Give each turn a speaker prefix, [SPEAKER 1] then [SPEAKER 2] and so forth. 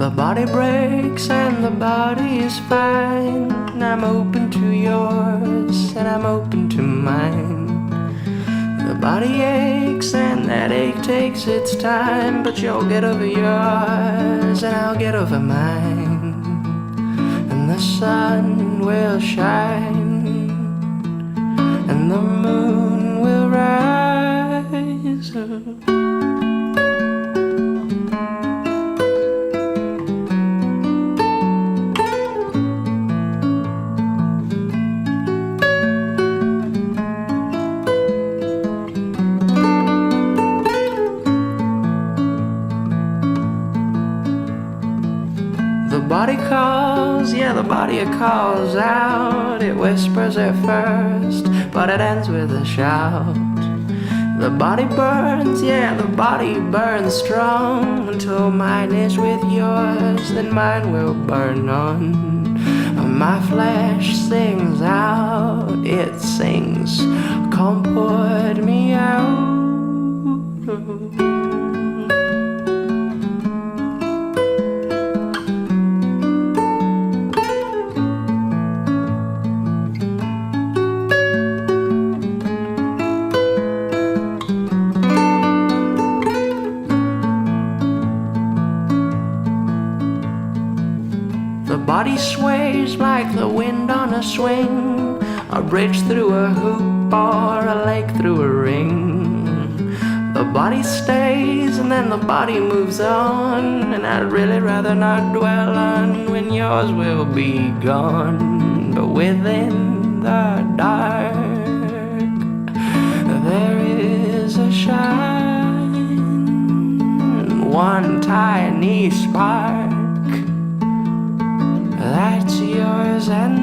[SPEAKER 1] The body breaks and the body is fine. I'm open to yours and I'm open to mine. The body aches and that ache takes its time, but you'll get over yours and I'll get over mine. And the sun will shine and the moon will rise up. The body calls, yeah, the body it calls out. It whispers at first, but it ends with a shout. The body burns, yeah, the body burns strong. Until mine is with yours, then mine will burn on. My flesh sings out, it sings, come put me out. The body sways like the wind on a swing, a bridge through a hoop or a lake through a ring. The body stays and then the body moves on, and I'd really rather not dwell on when yours will be gone. But within the dark there is a shine, one tiny spark that's yours and